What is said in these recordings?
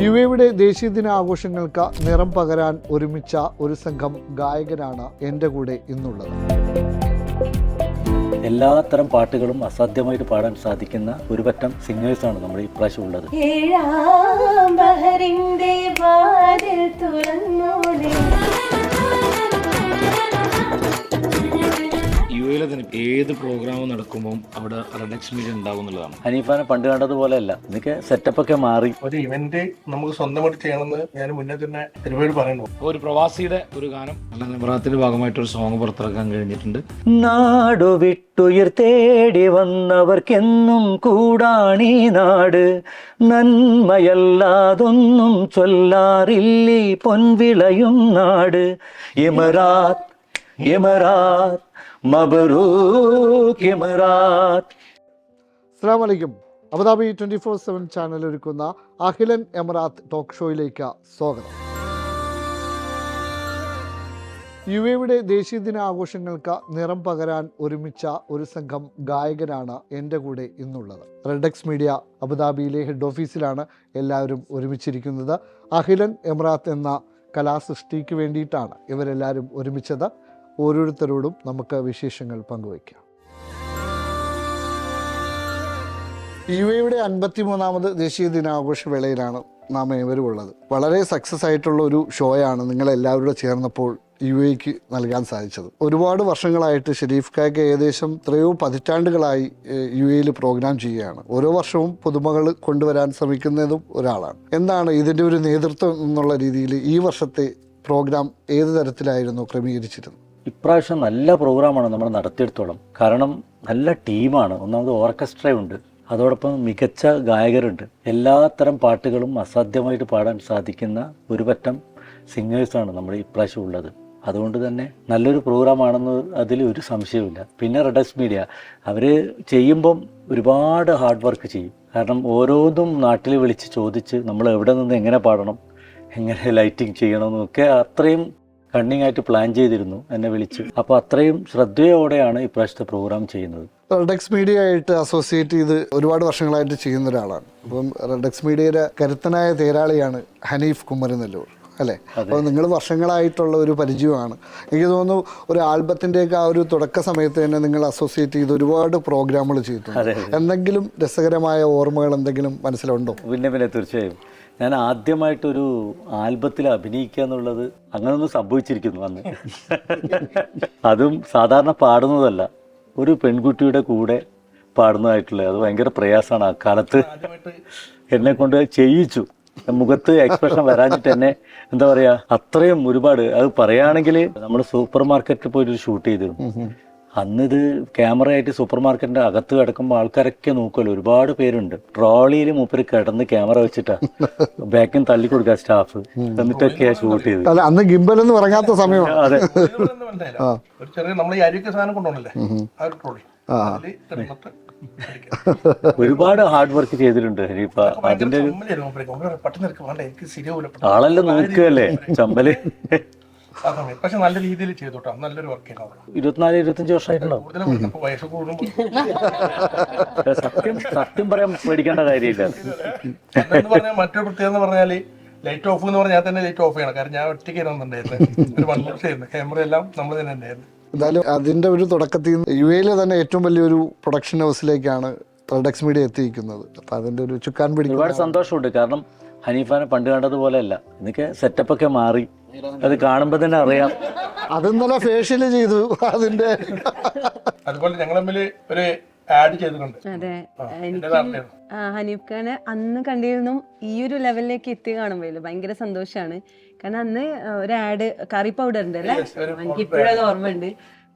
യുടെ ദേശീയ ദിന ആഘോഷങ്ങൾക്ക് നിറം പകരാൻ ഒരുമിച്ച ഒരു സംഘം ഗായകരാണ് എൻ്റെ കൂടെ ഇന്നുള്ളത്. എല്ലാത്തരം പാട്ടുകളും അസാധ്യമായിട്ട് പാടാൻ സാധിക്കുന്ന ഒരു പറ്റം സിംഗേഴ്സാണ് നമ്മൾ ഈ പ്രാവശ്യം ഉള്ളത്. യുഎയിലെ തന്നെ ഏത് പ്രോഗ്രാം നടക്കുമ്പോൾ അവിടെ റെഡക്സ് മീഡിയ ഉണ്ടാവും എന്നുള്ളതാണ്. ഹനീഫാനെ പണ്ട് കണ്ടതുപോലെയല്ല, ഇതൊക്കെ സെറ്റപ്പൊക്കെ മാറി. ഒരു ഇവന്റ് നമുക്ക് സ്വന്തമായിട്ട് ചെയ്യണമെന്ന് ഞാൻ മുന്നേ തന്നെ ഒരുപാട് പറയുന്നു. ഒരു പ്രവാസിയുടെ ഒരു ഗാനം നല്ല നിമ്രാത്തിന്റെ ഭാഗമായിട്ടൊരു സോങ് പുറത്തിറക്കാൻ കഴിഞ്ഞിട്ടുണ്ട്. നാടു വിട്ടുയർ തേടി വന്നവർക്കെന്നും കൂടാണീ നാട്, നന്മയല്ലാതൊന്നും ചൊല്ലാറില്ലി പൊൻവിളയും നാട്. ഇമറാത്ത് ഇമറാത്ത് മബ്രൂക്ക് ഇമറാത്ത്. അസ്സലാമു അലൈക്കും. അബുദാബി 24/7 ചാനൽ ഒരുക്കുന്ന അഖിലൻ എമറാത്ത് ടോക്ക് ഷോയിലേക്ക് സ്വാഗതം. യുടെ ദേശീയ ദിന ആഘോഷങ്ങൾക്ക് നിറം പകരാൻ ഒരുമിച്ച ഒരു സംഘം ഗായകരാണ് എൻ്റെ കൂടെ ഇന്നുള്ളത്. റെഡക്സ് മീഡിയ അബുദാബിയിലെ ഹെഡ് ഓഫീസിലാണ് എല്ലാവരും ഒരുമിച്ചിരിക്കുന്നത്. അഖിലൻ എമറാത്ത് എന്ന കലാസൃഷ്ടിക്ക് വേണ്ടിയിട്ടാണ് ഇവരെല്ലാവരും ഒരുമിച്ചത്. ഓരോരുത്തരോടും നമുക്ക് വിശേഷങ്ങൾ പങ്കുവയ്ക്കാം. യുടെ 53ാമത് ദേശീയ ദിനാഘോഷ വേളയിലാണ് നാം ഏവരും ഉള്ളത്. വളരെ സക്സസ് ആയിട്ടുള്ള ഒരു ഷോയാണ് നിങ്ങളെല്ലാവരോടും ചേർന്നപ്പോൾ യുഎക്ക് നൽകാൻ സാധിച്ചത്. ഒരുപാട് വർഷങ്ങളായിട്ട് ഷെരീഫ് ഖായ്ക്ക് ഏകദേശം എത്രയോ പതിറ്റാണ്ടുകളായി യുഎയിൽ പ്രോഗ്രാം ചെയ്യുകയാണ്. ഓരോ വർഷവും പുതുമകൾ കൊണ്ടുവരാൻ ശ്രമിക്കുന്നതും ഒരാളാണ്. എന്താണ് ഇതിൻ്റെ ഒരു നേതൃത്വം എന്നുള്ള രീതിയിൽ ഈ വർഷത്തെ പ്രോഗ്രാം ഏത് തരത്തിലായിരുന്നു ക്രമീകരിച്ചിരുന്നത്? ഇപ്രാവശ്യം നല്ല പ്രോഗ്രാമാണ് നമ്മൾ നടത്തിയെടുത്തോളം. കാരണം നല്ല ടീമാണ്. ഒന്നാമത് ഓർക്കസ്ട്രയുണ്ട്, അതോടൊപ്പം മികച്ച ഗായകരുണ്ട്. എല്ലാത്തരം പാട്ടുകളും അസാധ്യമായിട്ട് പാടാൻ സാധിക്കുന്ന ഒരു പറ്റം സിംഗേഴ്സാണ് നമ്മൾ ഇപ്രാവശ്യം ഉള്ളത്. അതുകൊണ്ട് തന്നെ നല്ലൊരു പ്രോഗ്രാമാണെന്ന് അതിൽ ഒരു സംശയവുമില്ല. പിന്നെ റെഡക്സ് മീഡിയ അവർ ചെയ്യുമ്പം ഒരുപാട് ഹാർഡ് വർക്ക് ചെയ്യും. കാരണം ഓരോന്നും നാട്ടിൽ വിളിച്ച് ചോദിച്ച് നമ്മൾ എവിടെ നിന്ന് എങ്ങനെ പാടണം, എങ്ങനെ ലൈറ്റിംഗ് ചെയ്യണമെന്നൊക്കെ അത്രയും കണ്ണിങ് ആയിട്ട് പ്ലാൻ ചെയ്തിരുന്നു എന്നെ വിളിച്ച്. അപ്പോൾ അത്രയും ശ്രദ്ധയോടെയാണ് ഇപ്രാവശ്യത്തെ പ്രോഗ്രാം ചെയ്യുന്നത്. റെഡക്സ് മീഡിയ ആയിട്ട് അസോസിയേറ്റ് ചെയ്ത് ഒരുപാട് വർഷങ്ങളായിട്ട് ചെയ്യുന്ന ഒരാളാണ്. അപ്പം റെഡക്സ് മീഡിയയുടെ കരുത്തനായ തേരാളിയാണ് ഹനീഫ് കുമരനെല്ലൂർ അല്ലേ? അപ്പോൾ നിങ്ങൾ വർഷങ്ങളായിട്ടുള്ള ഒരു പരിചയമാണ്. എനിക്ക് തോന്നുന്നു ഒരു ആൽബത്തിൻ്റെയൊക്കെ ആ ഒരു തുടക്ക സമയത്ത് തന്നെ നിങ്ങൾ അസോസിയേറ്റ് ചെയ്ത് ഒരുപാട് പ്രോഗ്രാമുകൾ ചെയ്തിട്ടുണ്ട്. എന്തെങ്കിലും രസകരമായ ഓർമ്മകൾ എന്തെങ്കിലും മനസ്സിലുണ്ടോ? പിന്നെ തീർച്ചയായും. ഞാൻ ആദ്യമായിട്ടൊരു ആൽബത്തിൽ അഭിനയിക്കുക എന്നുള്ളത് അങ്ങനൊന്നും സംഭവിച്ചിരിക്കുന്നു അന്ന്. അതും സാധാരണ പാടുന്നതല്ല, ഒരു പെൺകുട്ടിയുടെ കൂടെ പാടുന്നതായിട്ടുള്ളത്. അത് ഭയങ്കര പ്രയാസമാണ്. ആ കാലത്ത് എന്നെ കൊണ്ട് ചെയ്യിച്ചു. മുഖത്ത് എക്സ്പ്രഷൻ വരാഞ്ഞിട്ട് എന്നെ എന്താ പറയുക, അത്രയും ഒരുപാട്. അത് പറയുകയാണെങ്കിൽ നമ്മൾ സൂപ്പർ മാർക്കറ്റിൽ പോയിട്ട് ഷൂട്ട് ചെയ്തിരുന്നു. അന്നിത് ക്യാമറ ആയിട്ട് സൂപ്പർ മാർക്കറ്റിന്റെ അകത്ത് കിടക്കുമ്പോൾ ആൾക്കാരൊക്കെ നോക്കുമല്ലോ, ഒരുപാട് പേരുണ്ട്. ട്രോളിയിൽ മൂപ്പര് കിടന്ന് ക്യാമറ വെച്ചിട്ടാ ബാക്കിൽ തള്ളി കൊടുക്കുക സ്റ്റാഫ്, എന്നിട്ടൊക്കെയാ ഷൂട്ട് ചെയ്ത്. അന്ന് ഗിംബൽ എന്ന് പറയാത്ത സമയം. അതെ, ഒരുപാട് ഹാർഡ് വർക്ക് ചെയ്തിട്ടുണ്ട് ഹരീഫ. അതിന്റെ ആളെല്ലാം നോക്കുകയല്ലേ ചമ്പല്. പക്ഷെ നല്ല രീതിയിൽ ചെയ്തോട്ടോ, നല്ലൊരു വർക്ക് 24-25 വർഷമായിട്ടുണ്ടാവും. സത്യം പറയാൻ പേടിക്കേണ്ട കാര്യമില്ല. മറ്റൊരു പ്രത്യേകത എന്ന് പറഞ്ഞാല് ലൈറ്റ് ഓഫ് എന്ന് പറഞ്ഞാൽ തന്നെ ലൈറ്റ് ഓഫ് ചെയ്യണം. കാരണം ഞാൻ ഒറ്റയ്ക്ക് ഇരുന്നുണ്ടായിരുന്നു, ഒരു 1 വർഷമായിരുന്നു. ക്യാമറ എല്ലാം നമ്മൾ തന്നെ ഉണ്ടായിരുന്നു. എന്തായാലും അതിൻ്റെ ഒരു തുടക്കത്തിൽ യുഎയിലെ തന്നെ ഏറ്റവും വലിയൊരു പ്രൊഡക്ഷൻ ഹൗസിലേക്കാണ് റെഡക്സ് മീഡിയ എത്തിയിരിക്കുന്നത്. അപ്പം അതിൻ്റെ ഒരു ചുക്കാൻ പിടിക്കും. ഒരുപാട് സന്തോഷമുണ്ട്. കാരണം ഹനീഫാനെ പണ്ട് കണ്ടതുപോലെയല്ല, ഇതൊക്കെ സെറ്റപ്പൊക്കെ മാറി. അത് കാണുമ്പോൾ തന്നെ അറിയാം. അതെന്നല്ല ഫേഷ്യൽ ചെയ്തു അതിൻ്റെ. അതുപോലെ ഞങ്ങൾ തമ്മിൽ ഒരു ആഡ് ചെയ്തിട്ടുണ്ട്. അതെ, എനിക്കും ഹനീഫ് ഖാനെ അന്ന് കണ്ടിരുന്നു. ഈ ഒരു ലെവലിലേക്ക് എത്തി കാണുമ്പോൾ ഭയങ്കര സന്തോഷമാണ്. കാരണം അന്ന് ഒരു ആഡ് കറി പൗഡർ ഉണ്ട് അല്ലേ, എനിക്ക് ഇപ്പോഴും അത് ഓർമ്മയുണ്ട്.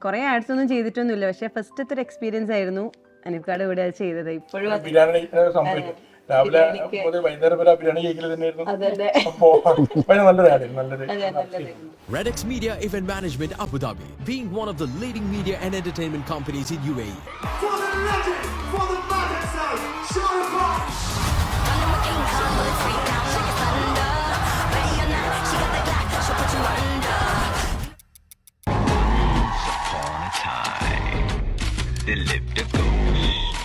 കുറെ ആഡ്സ് ഒന്നും ചെയ്തിട്ടൊന്നുമില്ല, പക്ഷെ ഫസ്റ്റത്തെ ഒരു എക്സ്പീരിയൻസ് ആയിരുന്നു ഹനീഫ് ഖാൻ ഇവിടെ ചെയ്തത്. ഇപ്പോഴും രാവിലെ വൈകുന്നേരം വരെ ബിരിയാണി കേക്കിൽ തന്നെയായിരുന്നു. നല്ലൊരു ആഡ്, നല്ലൊരു. Redex Media Event Management Abu Dhabi, being one of the leading media and entertainment companies in UAE. For the legend, for the majesty, show your box. Upon a time, there lived a ghost.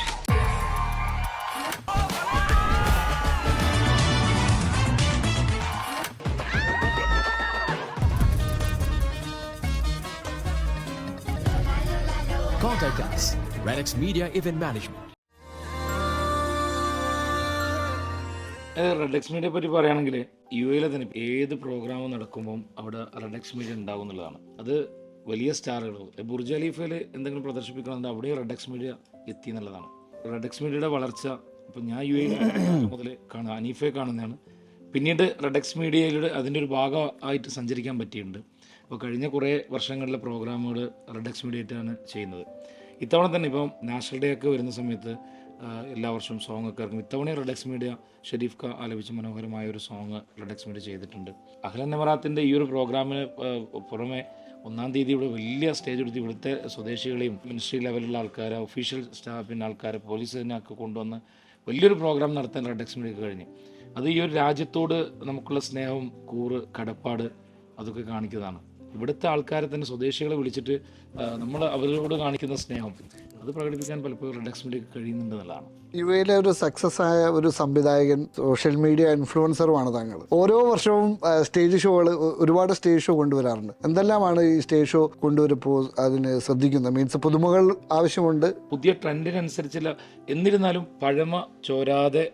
multitask. Redex Media Event Management. റെഡെക്സ് മീഡിയയെ പറ്റി പറയുകയാണെങ്കിൽ U എയിലെ തന്നെ ഏത് programme നടക്കുമ്പം അവിടെ റെഡെക്സ് media ഉണ്ടാവും എന്നുള്ളതാണ്. അത് വലിയ സ്റ്റാറുകൾ ബുർജ് ഖലീഫയിൽ എന്തെങ്കിലും പ്രദർശിപ്പിക്കണമെങ്കിൽ അവിടെ റെഡെക്സ് മീഡിയ എത്തി എന്നുള്ളതാണ്. റെഡെക്സ് മീഡിയയുടെ വളർച്ച ഇപ്പം ഞാൻ യു എയിൽ മുതൽ കാണുക അനീഫയെ കാണുന്നതാണ്. പിന്നീട് റെഡെക്സ് മീഡിയയിലൂടെ അതിൻ്റെ ഒരു ഭാഗമായിട്ട് സഞ്ചരിക്കാൻ പറ്റിയിട്ടുണ്ട്. അപ്പോൾ കഴിഞ്ഞ കുറേ വർഷങ്ങളിലെ പ്രോഗ്രാമുകൾ റെഡെക്സ് മീഡിയയായിട്ടാണ് ചെയ്യുന്നത്. ഇത്തവണ തന്നെ ഇപ്പം നാഷണൽ ഡേ ഒക്കെ വരുന്ന സമയത്ത് എല്ലാ വർഷവും സോങ് ഒക്കെ ഇറക്കും. ഇത്തവണ റെഡെക്സ് മീഡിയ ഷെരീഫ് ക ആലപിച്ച മനോഹരമായ ഒരു സോങ് റെഡെക്സ് മീഡിയ ചെയ്തിട്ടുണ്ട്. അഹ്ലൻ നെമറാത്തിൻ്റെ ഈ ഒരു പ്രോഗ്രാമിന് പുറമെ 1-ാം തീയതി ഇവിടെ വലിയ സ്റ്റേജ് എടുത്ത് ഇവിടുത്തെ സ്വദേശികളെയും മിനിസ്ട്രി ലെവലിലുള്ള ആൾക്കാരെ, ഒഫീഷ്യൽ സ്റ്റാഫിൻ്റെ ആൾക്കാരെ, പോലീസിനെയൊക്കെ കൊണ്ടുവന്ന് വലിയൊരു പ്രോഗ്രാം നടത്താൻ റെഡെക്സ് മീഡിയക്ക് കഴിഞ്ഞു. അത് ഈ ഒരു രാജ്യത്തോട് നമുക്കുള്ള സ്നേഹം, കൂറ്, കടപ്പാട് അതൊക്കെ കാണിക്കുന്നതാണ്. ഇവിടുത്തെ ആൾക്കാരെ തന്നെ സ്വദേശികളെ വിളിച്ചിട്ട് നമ്മൾ അവരോട് കാണിക്കുന്ന സ്നേഹം അത് പ്രകടിപ്പിക്കാൻ പലപ്പോഴും റെഡെക്സ് മീഡിയക്ക് കഴിയുന്നുണ്ട് എന്നുള്ളതാണ്. യു എയിലെ ഒരു സക്സസ് ആയ ഒരു സംവിധായകൻ, സോഷ്യൽ മീഡിയ ഇൻഫ്ലുവൻസറുമാണ് താങ്കൾ. ഓരോ വർഷവും സ്റ്റേജ് ഷോകൾ, ഒരുപാട് സ്റ്റേജ് ഷോ കൊണ്ടുവരാറുണ്ട്. എന്തെല്ലാമാണ് ഈ സ്റ്റേജ് ഷോ കൊണ്ടുവരുമ്പോൾ അതിന് ശ്രദ്ധിക്കുന്നത്? മീൻസ് പുതുമകൾ ആവശ്യമുണ്ട്, പുതിയ ട്രെൻഡിനനുസരിച്ചുള്ള, എന്നിരുന്നാലും പഴമ ചോരാതെ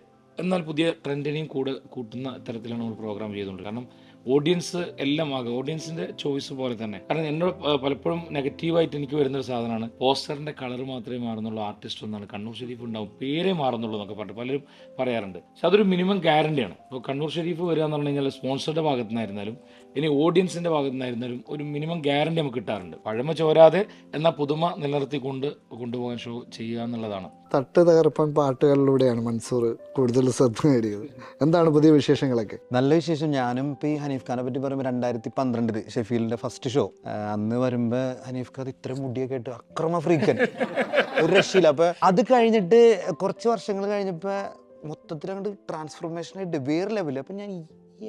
എന്നാൽ പുതിയ ട്രെൻഡിനെയും കൂട്ടുന്ന തരത്തിലാണ് നമ്മൾ പ്രോഗ്രാം ചെയ്തുകൊണ്ട്. കാരണം ഓഡിയൻസ് എല്ലാം ആകെ ഓഡിയൻസിൻ്റെ ചോയ്സ് പോലെ തന്നെ. കാരണം എന്നോട് പലപ്പോഴും നെഗറ്റീവായിട്ട് എനിക്ക് വരുന്നൊരു സാധനമാണ് പോസ്റ്ററിൻ്റെ കളർ മാത്രമേ മാറുന്നുള്ളൂ, ആർട്ടിസ്റ്റ് ഒന്നാണ്, കണ്ണൂർ ഷെരീഫ് ഉണ്ടാവും, പേരേ മാറുന്നുള്ളൂ എന്നൊക്കെ പറഞ്ഞിട്ട് പലരും പറയാറുണ്ട്. പക്ഷെ അതൊരു മിനിമം ഗ്യാരണ്ടിയാണ്. ഇപ്പോൾ കണ്ണൂർ ഷെരീഫ് വരിക എന്ന് പറഞ്ഞു കഴിഞ്ഞാൽ സ്പോൺസറുടെ ഭാഗത്തു നിന്നായിരുന്നാലും ഇനി ഓഡിയൻസിൻ്റെ ഭാഗത്തു നിന്നായിരുന്നാലും ഒരു മിനിമം ഗ്യാരണ്ടി നമുക്ക് കിട്ടാറുണ്ട്. പഴമ ചോരാതെ എന്നാൽ പുതുമ നിലനിർത്തിക്കൊണ്ട് കൊണ്ടുപോകാൻ ഷോ ചെയ്യുക എന്നുള്ളതാണ്. തട്ട് തകർപ്പൻ പാട്ടുകളിലൂടെയാണ് മൻസൂർ കൂടുതൽ ശ്രദ്ധ നേടിയത്. എന്താണ് പുതിയ വിശേഷങ്ങളൊക്കെ? നല്ല വിശേഷം. ഞാനും ഇപ്പോൾ ഈ ഹനീഫ് ഖാനെ പറ്റി പറയുമ്പോൾ 2012 ഷെഫീലിൻ്റെ ഫസ്റ്റ് ഷോ അന്ന് വരുമ്പോൾ ഹനീഫ് ഖാൻ ഇത്ര മുടിയൊക്കെ ആയിട്ട് അക്രമ ഫ്രീക്കൻ, ഒരു രക്ഷയില്ല. അപ്പോൾ അത് കഴിഞ്ഞിട്ട് കുറച്ച് വർഷങ്ങൾ കഴിഞ്ഞപ്പോൾ മൊത്തത്തിൽ അങ്ങോട്ട് ട്രാൻസ്ഫോർമേഷനായിട്ട് വേറെ ലെവല്. അപ്പം ഞാൻ ഈ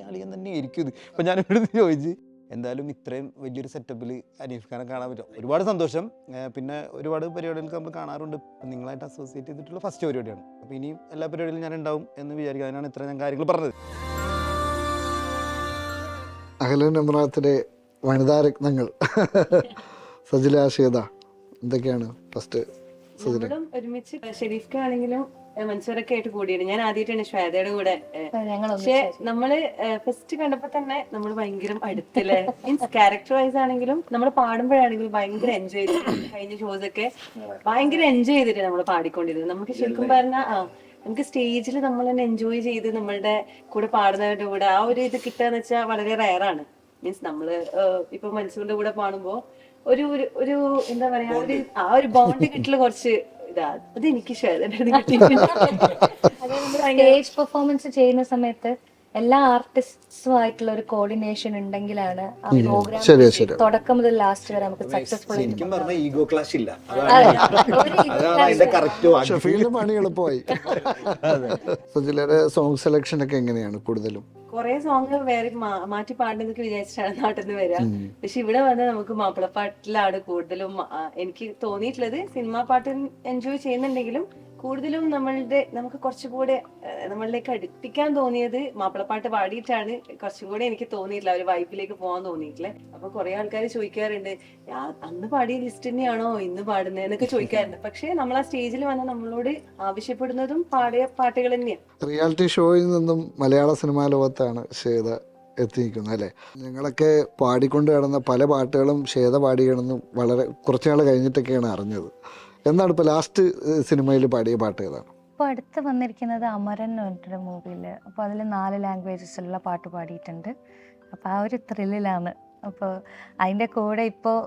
ആളിയാൻ തന്നെ ഇരിക്കും ഇത്. അപ്പം ഞാൻ ഇവിടെ ചോദിച്ച് എന്തായാലും ഇത്രയും വലിയൊരു സെറ്റപ്പിൽ ഹനീഫ് ഖാനെ കാണാൻ പറ്റും, ഒരുപാട് സന്തോഷം. പിന്നെ ഒരുപാട് പരിപാടികൾക്ക് നമ്മൾ കാണാറുണ്ട്. നിങ്ങളായിട്ട് അസോസിയേറ്റ് ചെയ്തിട്ടുള്ള ഫസ്റ്റ് പരിപാടിയാണ്. അപ്പോൾ ഇനിയും എല്ലാ പരിപാടിയിലും ഞാൻ ഉണ്ടാവും എന്ന് വിചാരിക്കുക. അതിനാണ് ഇത്ര ഞാൻ കാര്യങ്ങൾ പറഞ്ഞത്. അഹ്ലൻ നെമറാത്തിലെ വനിതാ രത്നങ്ങൾ സജില, ഷേദ, എന്തൊക്കെയാണ് ഫസ്റ്റ്? നമ്മളും ഒരുമിച്ച് ഷെരീഫ് ആണെങ്കിലും മൻസൂറൊക്കെ ആയിട്ട് കൂടിയാണ്. ഞാൻ ആദ്യമായിട്ടാണ് ശ്വേതയുടെ കൂടെ. പക്ഷെ നമ്മള് ഫസ്റ്റ് കണ്ടപ്പോ തന്നെ നമ്മൾ ഭയങ്കര അടുത്തില്ലേ, മീൻസ് ക്യാരക്ടർ വൈസ് ആണെങ്കിലും നമ്മൾ പാടുമ്പോഴാണെങ്കിലും ഭയങ്കര എൻജോയ് ചെയ്തിട്ടുണ്ട്. കഴിഞ്ഞ ഷോസ് ഒക്കെ ഭയങ്കര എൻജോയ് ചെയ്തിട്ട് നമ്മൾ പാടിക്കൊണ്ടിരുന്നത്. നമുക്ക് ശരിക്കും പറഞ്ഞാൽ നമുക്ക് സ്റ്റേജിൽ നമ്മൾ തന്നെ എൻജോയ് ചെയ്ത് നമ്മളുടെ കൂടെ പാടുന്നവരുടെ കൂടെ ആ ഒരു ഇത് കിട്ടുകയെന്ന് വെച്ചാൽ വളരെ റയറാണ്. മീൻസ് നമ്മള് ഇപ്പൊ മൻസൂറിന്റെ കൂടെ പാടുമ്പോ ഒരു ഒരു എന്താ പറയാ, ഒരു ബോണ്ട് കിട്ടല് കുറച്ച് ഇതാ. അത് എനിക്ക് സ്റ്റേജ് പെർഫോമൻസ് ചെയ്യുന്ന സമയത്ത് എല്ലാ ആർട്ടിസ്റ്റുമായിട്ടുള്ള ഒരു കോർഡിനേഷൻ ഉണ്ടെങ്കിലാണ് ആ പ്രോഗ്രാം തുടക്കം മുതൽ ലാസ്റ്റ് വരെ നമുക്ക് സക്സസ്ഫുൾ. ശരിക്കും പറഞ്ഞാൽ ഈഗോ ക്ലാഷ് ഇല്ല. ഷഫീലിന്റെ പണി എളുപ്പമായി. സജിലയുടെ സോങ് സെലക്ഷൻ ഒക്കെ എങ്ങനെയാണ്? കൂടുതലും കുറെ സോങ് വേറെ മാറ്റി പാടുന്നതൊക്കെ വിചാരിച്ചിട്ടാണ് നാട്ടിൽ നിന്ന് വരിക. പക്ഷെ ഇവിടെ വന്ന് നമുക്ക് മാപ്പിളപ്പാട്ടിലാണ് കൂടുതലും എനിക്ക് തോന്നിയിട്ടുള്ളത്. സിനിമാ പാട്ട് എൻജോയ് ചെയ്യുന്നുണ്ടെങ്കിലും കൂടുതലും നമുക്ക് കുറച്ചുകൂടെ നമ്മളിലേക്ക് അടുപ്പിക്കാൻ തോന്നിയത് മാപ്പിളപ്പാട്ട് പാടിയിട്ടാണ്. കുറച്ചും കൂടെ എനിക്ക് തോന്നിയിട്ടില്ല ഒരു വൈബിലേക്ക് പോകാൻ തോന്നിയിട്ടില്ല. അപ്പൊ കുറെ ആൾക്കാർ ചോദിക്കാറുണ്ട്, അന്ന് പാടിയ ലിസ്റ്റ് തന്നെയാണോ ഇന്ന് പാടുന്നതെന്നൊക്കെ ചോദിക്കാറുണ്ട്. പക്ഷെ നമ്മൾ ആ സ്റ്റേജിൽ വന്ന് നമ്മളോട് ആവശ്യപ്പെടുന്നതും പാടിയ പാട്ടുകൾ തന്നെയാണ്. റിയാലിറ്റി ഷോയിൽ നിന്നും മലയാള സിനിമാ ലോകത്താണ് ശ്വേത എത്തിയിരിക്കുന്നത് അല്ലേ? ഞങ്ങളൊക്കെ പാടിക്കൊണ്ട് കിടന്ന പല പാട്ടുകളും ശ്വേത പാടി കിടന്നും വളരെ കുറച്ചുനാൾ കഴിഞ്ഞിട്ടൊക്കെയാണ് അറിഞ്ഞത്. എന്താണ് ഇപ്പോൾ ലാസ്റ്റ് സിനിമയിൽ പാടിയ പാട്ട് ഏതാണ്? ഇപ്പോൾ അടുത്ത് വന്നിരിക്കുന്നത് അമരൻ എന്ന് പറഞ്ഞിട്ടൊരു മൂവിയിൽ. അപ്പോൾ അതിൽ 4 ലാംഗ്വേജസിലുള്ള പാട്ട് പാടിയിട്ടുണ്ട്. അപ്പോൾ ആ ഒരു ത്രില്ലിലാണ്. അപ്പോൾ അതിൻ്റെ കൂടെ ഇപ്പോൾ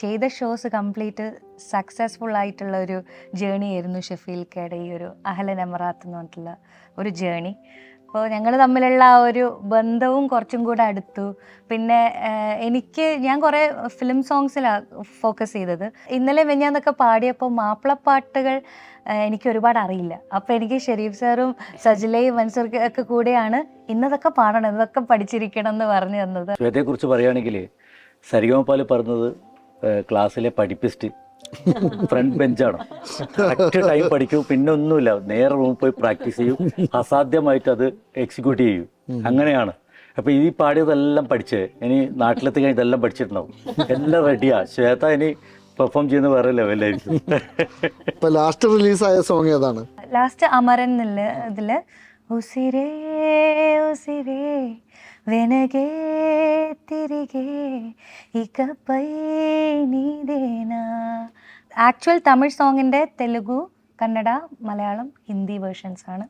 ചെയ്ത ഷോസ് കംപ്ലീറ്റ് സക്സസ്ഫുൾ ആയിട്ടുള്ള ഒരു ജേണി ആയിരുന്നു ഷെഫീൽക്കയുടെ ഈ ഒരു അഹ്ലൻ നെമറാത്ത് എന്ന് പറഞ്ഞിട്ടുള്ള ഒരു ജേണി. അപ്പോൾ ഞങ്ങൾ തമ്മിലുള്ള ആ ഒരു ബന്ധവും കുറച്ചും കൂടെ അടുത്തു. പിന്നെ ഞാൻ കുറേ ഫിലിം സോങ്സിലാണ് ഫോക്കസ് ചെയ്തത്. ഇന്നലെ മെഞ്ഞാന്നൊക്കെ പാടിയപ്പോൾ മാപ്പിളപ്പാട്ടുകൾ എനിക്ക് ഒരുപാട് അറിയില്ല. അപ്പോൾ എനിക്ക് ഷെരീഫ് സാറും സജിലയും മൻസൂർ ഒക്കെ കൂടെയാണ് ഇന്നതൊക്കെ പാടണം, ഇതൊക്കെ പഠിച്ചിരിക്കണം എന്ന് പറഞ്ഞു തന്നത്. ശ്വേതയെക്കുറിച്ച് പറയുകയാണെങ്കിൽ സരിഗമപാല് പറഞ്ഞത് ക്ലാസ്സിലെ പഠിപ്പിസ്റ്റ് ഫ്രണ്ട് ബെഞ്ചാണ്. കറക്റ്റ് ടൈം പഠിക്കും, പിന്നെ ഒന്നുമില്ല, നേരെ റൂമിൽ പോയി പ്രാക്ടീസ് ചെയ്യും, അസാധ്യമായിട്ട് അത് എക്സിക്യൂട്ട് ചെയ്യും. അങ്ങനെയാണ്. അപ്പോൾ ഈ പാടിയതെല്ലാം പഠിച്ച് ഇനി നാട്ടിലെത്തി കഴിഞ്ഞാൽ ഇതെല്ലാം പഠിച്ചിട്ടുണ്ടാവും, എല്ലാം റെഡിയാ. ശ്വേത ഇനി പെർഫോം ചെയ്യുന്ന വേറെ ലെവലായിരിക്കും. ഇപ്പൊ ലാസ്റ്റ് റിലീസായ സോങ് ഏതാണ്? ലാസ്റ്റ് അമരൻ എന്നുള്ള ഇതില് ഉസിരേ ഉസിരേ వెనగే తిరిగే ఇకపై నీదేనా. ആക്ച്വൽ തമിഴ് സോങ്ങിൻ്റെ തെലുഗു, കന്നഡ, മലയാളം, ഹിന്ദി വേർഷൻസ് ആണ്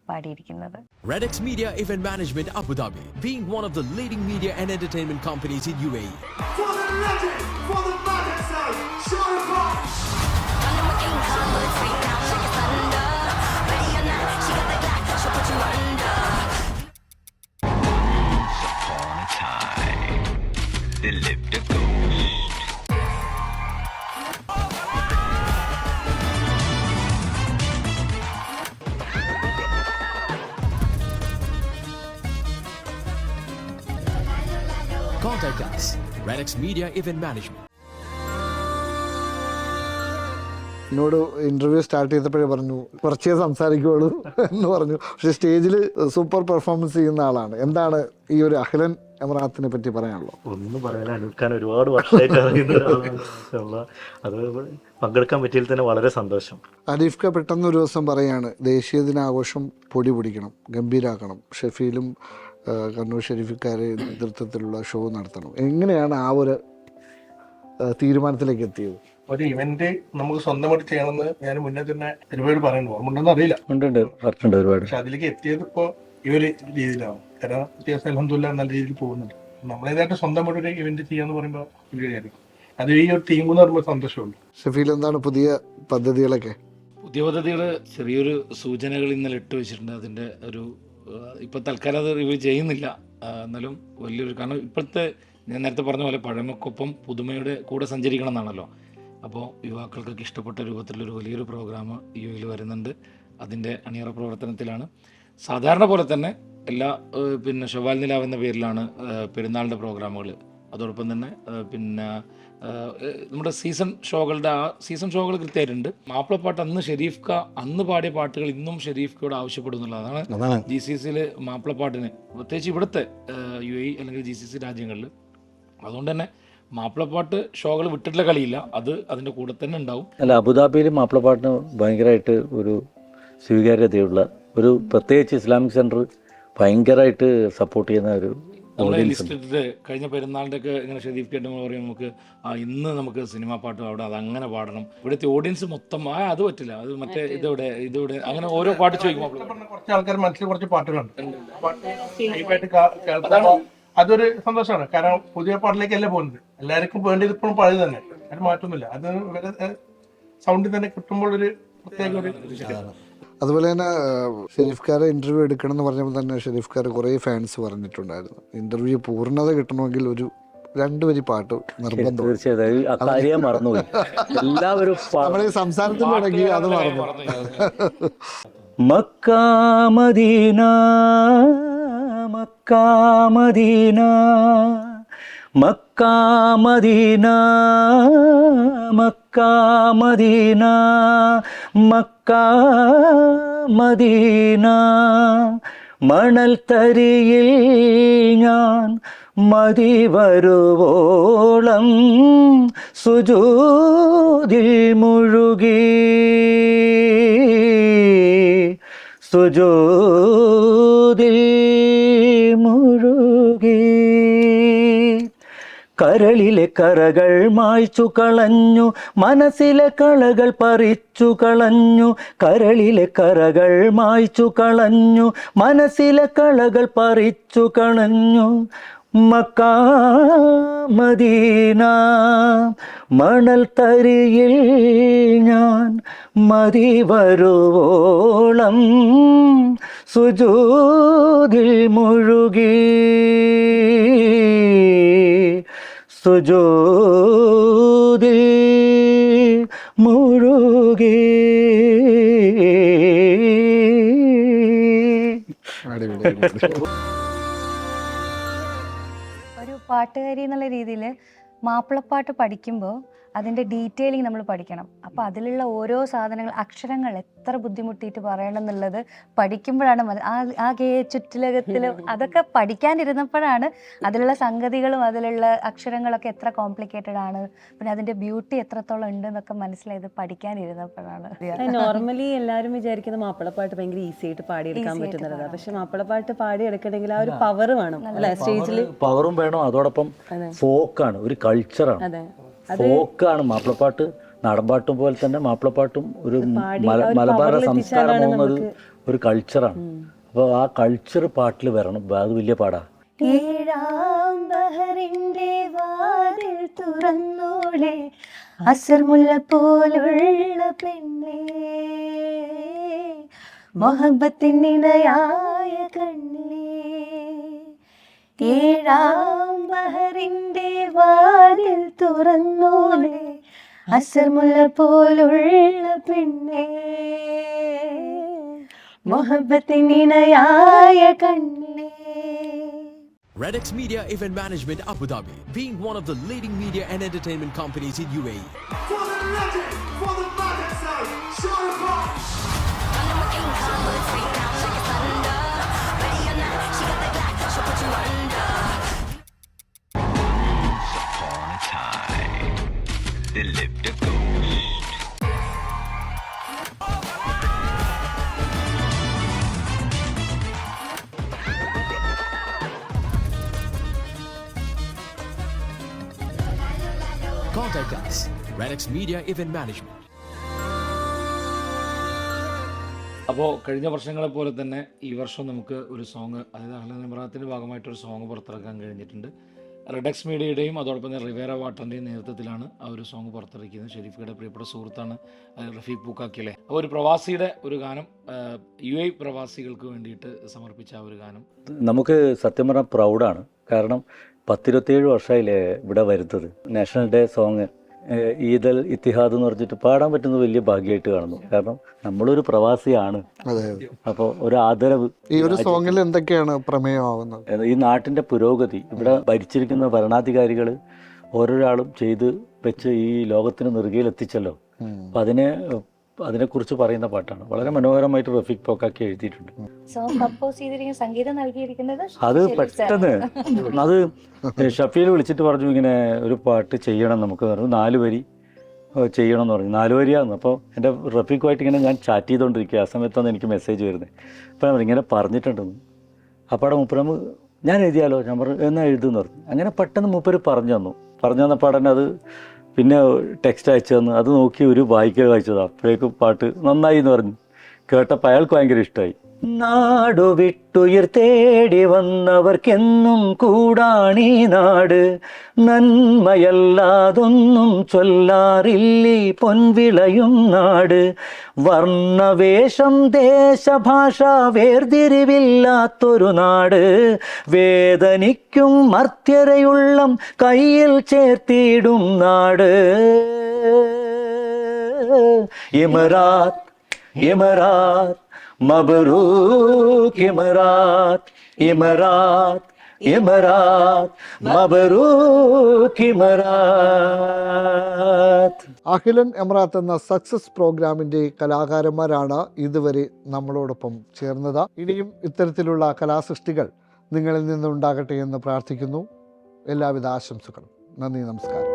പാടിയിരിക്കുന്നത്. Redex Media Event Management Abu Dhabi, being one of the leading media and entertainment companies in UAE. For the legend, for the madness side, Sean Paul. Contact us, Redex Media Event Management. എന്നോട് interview start ചെയ്തപ്പോഴേ പറഞ്ഞു കുറച്ചേ സംസാരിക്കുള്ളൂ എന്ന് പറഞ്ഞു. പക്ഷെ സ്റ്റേജിൽ super performance ചെയ്യുന്ന ആളാണ്. എന്താണ് ഈ ഒരു അഹ്ലൻ എമറാത്തിനെ പറ്റി പറയാനുള്ളത്? ഒന്നും പറയാൻ അനുക്കാൻ ഒരുപാട് വർഷമായിട്ട് അറിയുന്ന ഒരാളാണ്. അത് പങ്കെടുക്കാൻ പറ്റിയതിൽ തന്നെ വളരെ സന്തോഷം. അനീഫ്ക പെട്ടെന്ന് ഒരു ദിവസം പറയാണ് ദേശീയ ദിനാഘോഷം പൊടി പിടിക്കണം, ഗംഭീരാക്കണം, ഷെഫീലും കണ്ണൂർ ഷെരീഫിക്കാരെ നേതൃത്വത്തിലുള്ള ഷോ നടത്തണം. എങ്ങനെയാണ് ആ ഒരു തീരുമാനത്തിലേക്ക് എത്തിയത്? ഒരു ഇവന്റ് നമുക്ക് സ്വന്തമായിട്ട് ചെയ്യണമെന്ന് ഞാൻ മുന്നേ തന്നെ ഒരുപാട് പറയുന്നു, ഓർമ്മ അറിയില്ല. ഒരുപാട്. പക്ഷെ അതിലേക്ക് എത്തിയത് ഇപ്പോൾ ഈ ഒരു രീതിയിലാവും. കാരണം അത്യാവശ്യം അൽഹംദുലില്ലാ നല്ല രീതിയിൽ പോകുന്നുണ്ട്. നമ്മളേതായിട്ട് സ്വന്തമായിട്ട് ഒരു ഇവന്റ് ചെയ്യാന്ന് പറയുമ്പോൾ വലിയ അത് ഈ ഒരു ടീം എന്ന് പറയുമ്പോൾ സന്തോഷമുണ്ട്. ഷെഫീൽ, എന്താണ് പുതിയ പദ്ധതികളൊക്കെ? പുതിയ പദ്ധതികൾ ചെറിയൊരു സൂചനകൾ ഇന്നലെ ഇട്ട് വെച്ചിട്ടുണ്ട്. അതിൻ്റെ ഒരു ഇപ്പോൾ തൽക്കാലം അത് റിവ്യൂ ചെയ്യുന്നില്ല. എന്നാലും വലിയൊരു, കാരണം ഇപ്പോഴത്തെ ഞാൻ നേരത്തെ പറഞ്ഞ പോലെ പഴമക്കൊപ്പം പുതുമയുടെ കൂടെ സഞ്ചരിക്കണം എന്നാണല്ലോ. അപ്പോൾ യുവാക്കൾക്കൊക്കെ ഇഷ്ടപ്പെട്ട രൂപത്തിലൊരു വലിയൊരു പ്രോഗ്രാം യുഎയിൽ വരുന്നുണ്ട്. അതിൻ്റെ അണിയറ പ്രവർത്തനത്തിലാണ്. സാധാരണ പോലെ തന്നെ എല്ലാ ഷവ്വാൽ നിലാവ് എന്ന പേരിലാണ് പെരുന്നാളിൻ്റെ പ്രോഗ്രാമുകൾ. അതോടൊപ്പം തന്നെ നമ്മുടെ സീസൺ ഷോകൾ കൃത്യമായിട്ടുണ്ട്. മാപ്പിളപ്പാട്ട് അന്ന് ഷെരീഫ് ക അന്ന് പാടിയ പാട്ടുകൾ ഇന്നും ഷെരീഫ് കയോട് ആവശ്യപ്പെടുന്നുള്ളതാണ്. GCCയിൽ മാപ്പിളപ്പാട്ടിന് പ്രത്യേകിച്ച് ഇവിടുത്തെ UAE അല്ലെങ്കിൽ GCC രാജ്യങ്ങളിൽ. അതുകൊണ്ട് തന്നെ മാപ്പിളപ്പാട്ട് ഷോകൾ വിട്ടിട്ടുള്ള കളിയില്ല, അത് അതിൻ്റെ കൂടെ തന്നെ ഉണ്ടാവും. അല്ല, അബുദാബിയിൽ മാപ്പിളപ്പാട്ടിന് ഭയങ്കരമായിട്ട് ഒരു സ്വീകാര്യതയുള്ള ഒരു, പ്രത്യേകിച്ച് ഇസ്ലാമിക് സെൻറ്റർ ഭയങ്കരമായിട്ട് സപ്പോർട്ട് ചെയ്യുന്ന ഒരു നമ്മളെ ലിസ്റ്റിട്ട് കഴിഞ്ഞ പെരുന്നാളിൻ്റെ ഒക്കെ ഇങ്ങനെ ഷെരീഫ് കേട്ട് പറയും നമുക്ക് ഇന്ന് നമുക്ക് സിനിമാ പാട്ട് അവിടെ അതങ്ങനെ പാടണം. ഇവിടുത്തെ ഓഡിയൻസ് മൊത്തം അത് പറ്റില്ല, അത് മറ്റേ ഇതിവിടെ അങ്ങനെ ഓരോ പാട്ട് ചോദിക്കുമ്പോൾ കുറച്ച് ആൾക്കാർ മനസ്സിൽ കുറച്ച് പാട്ടുകളുണ്ട്. അതൊരു സന്തോഷമാണ്. കാരണം പുതിയ പാട്ടിലേക്കല്ല പോകുന്നത്. എല്ലാവർക്കും വേണ്ടത് ഇപ്പോഴും പഴയത് തന്നെ, അത് മാറ്റൊന്നുമില്ല. അത് സൗണ്ടിൽ തന്നെ കിട്ടുമ്പോൾ ഒരു പ്രത്യേക ഒരു. അതുപോലെ തന്നെ ഷെരീഫ്ക്കാരെ ഇന്റർവ്യൂ എടുക്കണം എന്ന് പറഞ്ഞപ്പോൾ തന്നെ ഷെരീഫ്ക്കാർ കുറേ ഫാൻസ് പറഞ്ഞിട്ടുണ്ടായിരുന്നു ഇന്റർവ്യൂ പൂർണ്ണത കിട്ടണമെങ്കിൽ ഒരു 2 വരി പാട്ട് നിർബന്ധം. തീർച്ചയായും മറന്നുപോയി എല്ലാവരും. നമ്മളീ സംസാരത്തിൽ തുടങ്ങി അത് മറന്നു. മക്കാ മദീന മക്കാ മദീന മക്കാ മദീന മക്കാ മദീന മക്കാ മദീന മണൽ തരിയിൽ ഞാൻ മതി വരുവോളം സുജൂദിൽ മുഴുകി സുജൂദിൽ മുഴുകി. കരളിലെ കറകൾ മായ്ച്ചു കളഞ്ഞു, മനസ്സിലെ കളകൾ പറിച്ചു കളഞ്ഞു. കരളിലെ കറകൾ മായ്ച്ചു കളഞ്ഞു, മനസ്സിലെ കളകൾ പറിച്ചു കളഞ്ഞു. മക്കാ മദീന മണൽ തരിയിൽ ഞാൻ മതി വരുവോളം സുജൂദിൽ മുഴുകി സുജൂദിൽ മുഴുകി. ഒരു പാട്ടുകാരി എന്നുള്ള രീതിയിൽ മാപ്പിളപ്പാട്ട് പഠിക്കുമ്പോൾ അതിൻ്റെ ഡീറ്റെയിലിംഗ് നമ്മൾ പഠിക്കണം. അപ്പോൾ അതിലുള്ള ഓരോ സാധനങ്ങൾ, അക്ഷരങ്ങൾ എത്ര ബുദ്ധിമുട്ടിയിട്ട് പറയണം എന്നുള്ളത് പഠിക്കുമ്പോഴാണ് ആ ചുറ്റിലകത്തിലും അതൊക്കെ പഠിക്കാനിരുന്നപ്പോഴാണ് അതിലുള്ള സംഗതികളും അതിലുള്ള അക്ഷരങ്ങളൊക്കെ എത്ര കോംപ്ലിക്കേറ്റഡ് ആണ്, പിന്നെ അതിൻ്റെ ബ്യൂട്ടി എത്രത്തോളം ഉണ്ട് എന്നൊക്കെ മനസ്സിലായത് പഠിക്കാനിരുന്നപ്പോഴാണ്. നോർമലി എല്ലാവരും വിചാരിക്കുന്ന മാപ്പിളപ്പാട്ട് ഭയങ്കര ഈസി ആയിട്ട് പാടിയെടുക്കാൻ പറ്റുന്നതാണ്. പക്ഷെ മാപ്പിളപ്പാട്ട് പാടിയെടുക്കണമെങ്കിൽ ആ ഒരു പവർ വേണം അല്ലെ, സ്റ്റേജിൽ പവറും വേണം. അതോടൊപ്പം ഫോക്കാണ്, ഒരു കൾച്ചറാണ്. ഫോക്കാണ് മാപ്പിളപ്പാട്ട്. നാടൻപാട്ടും പോലെ തന്നെ മാപ്പിളപ്പാട്ടും ഒരു മലബാർ സംസ്കാരം പോകുന്ന ഒരു കൾച്ചറാണ്. അപ്പോൾ ആ കൾച്ചർ പാട്ടിൽ വരണം. അത് വലിയ പാടാ. ഏഴാം ബഹറിന്റെ വാതിൽ തുറന്നോളെ അസർമുല്ല പോലുള്ള പെണ്ണേ, മൊഹബത്തിനിടയായ കണ്ണേ. ഏഴാം ബഹറിന്റെ വാതിൽ തുറന്നോളെ അസർമുല്ല പോലുള്ള പെണ്ണേ, മൊഹബത്തിനിടയായ കണ്ണേ. Redex Media Event Management Abu Dhabi, being one of the leading media and entertainment companies in UAE. For the legend, for the Maddox side, Sean Park. Contact us, Redex Media Event Management. അപ്പോൾ കഴിഞ്ഞ വർഷങ്ങളെ പോലെ തന്നെ ഈ വർഷം നമുക്ക് ഒരു song, അതായത് അഹ്ലൻ ഇമ്രാത്തിൻ്റെ ഭാഗമായിട്ടൊരു song പുറത്തിറക്കാൻ കഴിഞ്ഞിട്ടുണ്ട്. റെഡക്സ് മീഡിയയുടെയും അതോടൊപ്പം തന്നെ റിവേര വാട്ടറിൻ്റെയും നേതൃത്വത്തിലാണ് ആ ഒരു സോങ് പുറത്തിറക്കിയത്. ഷെരീഫയുടെ പ്രിയപ്പെട്ട സുഹൃത്താണ് റഫീഖ് പൂക്കാക്കിലെ. അപ്പോൾ ഒരു പ്രവാസിയുടെ ഒരു ഗാനം, UAE പ്രവാസികൾക്ക് വേണ്ടിയിട്ട് സമർപ്പിച്ച ആ ഒരു ഗാനം നമുക്ക് സത്യം പറഞ്ഞാൽ പ്രൗഡാണ്. കാരണം 10-27 വർഷമായില്ലേ ഇവിടെ വരുന്നത്. നാഷണൽ ഡേ സോങ് ഈദൽ ഇത്തിഹാദ് എന്ന് പറഞ്ഞിട്ട് പാടാൻ പറ്റുന്നത് വലിയ ഭാഗ്യമായിട്ട് കാണുന്നു. കാരണം നമ്മളൊരു പ്രവാസിയാണ്. അപ്പോൾ ഒരു ആദരവ്. ഈ ഒരു സോങ്ങിൽ എന്തൊക്കെയാണ് പ്രമേയമാവുന്നത്? ഈ നാട്ടിൻ്റെ പുരോഗതി, ഇവിടെ ഭരിച്ചിരിക്കുന്ന ഭരണാധികാരികൾ ഓരോരാളും ചെയ്ത് വെച്ച് ഈ ലോകത്തിന് നെറുകയിലെത്തിച്ചല്ലോ. അപ്പം അതിനെക്കുറിച്ച് പറയുന്ന പാട്ടാണ്. വളരെ മനോഹരമായിട്ട് റഫീഖ് പോക്കാക്കി എഴുതിയിട്ടുണ്ട്. സംഗീതം നൽകിയിരിക്കുന്നത് അത് പെട്ടെന്ന് അത് ഷഫീൽ വിളിച്ചിട്ട് പറഞ്ഞു, ഇങ്ങനെ ഒരു പാട്ട് ചെയ്യണം നമുക്ക് പറഞ്ഞു. 4 വരി ചെയ്യണം എന്ന് പറഞ്ഞു. 4 വരിയാന്ന്. അപ്പോൾ എൻ്റെ റഫീഖുമായിട്ട് ഇങ്ങനെ ഞാൻ ചാറ്റ് ചെയ്തുകൊണ്ടിരിക്കുക. ആ സമയത്താണ് എനിക്ക് മെസ്സേജ് വരുന്നത്. അപ്പോൾ ഞാൻ ഇങ്ങനെ പറഞ്ഞിട്ടുണ്ടെന്ന്. അപ്പോൾ അവിടെ മൂപ്പര് ഞാൻ എഴുതിയാലോ, ഞാൻ പറഞ്ഞു എന്നാൽ എഴുതുമെന്ന് പറഞ്ഞു. അങ്ങനെ പെട്ടെന്ന് മൂപ്പര് പറഞ്ഞു തന്നപ്പോൾ തന്നെ അത് പിന്നെ ടെക്സ്റ്റ് അയച്ചു തന്നു. അത് നോക്കി ഒരു വായിക്കുക വായിച്ചതാണ്. അപ്പോഴേക്കും പാട്ട് നന്നായി എന്ന് പറഞ്ഞു. കേട്ടപ്പോൾ അയാൾക്ക് ഭയങ്കര ഇഷ്ടമായി. നാടു വിട്ടുയിർ തേടി വന്നവർക്കെന്നും കൂടാണീ നാട്, നന്മയല്ലാതൊന്നും ചൊല്ലാറില്ലീ പൊൻവിളയും നാട്, വർണ്ണവേഷം ദേശഭാഷ വേർതിരിവില്ലാത്തൊരു നാട്, വേദനിക്കും മർത്യരയുള്ളം കയ്യിൽ ചേർത്തിടും നാട്. ഇമറാത്ത് ഇമറാത്ത് മബ്രൂക്ക് ഇമറാത്ത്, ഇമറാത്ത് ഇമറാത്ത് മബ്രൂക്ക് ഇമറാത്ത്. അഖിലൻ എമറാത്ത് എന്ന സക്സസ് പ്രോഗ്രാമിൻ്റെ കലാകാരന്മാരാണ് ഇതുവരെ നമ്മളോടൊപ്പം ചേർന്നത്. ഇനിയും ഇത്തരത്തിലുള്ള കലാസൃഷ്ടികൾ നിങ്ങളിൽ നിന്നുണ്ടാകട്ടെ എന്ന് പ്രാർത്ഥിക്കുന്നു. എല്ലാവിധ ആശംസകളും. നന്ദി, നമസ്കാരം.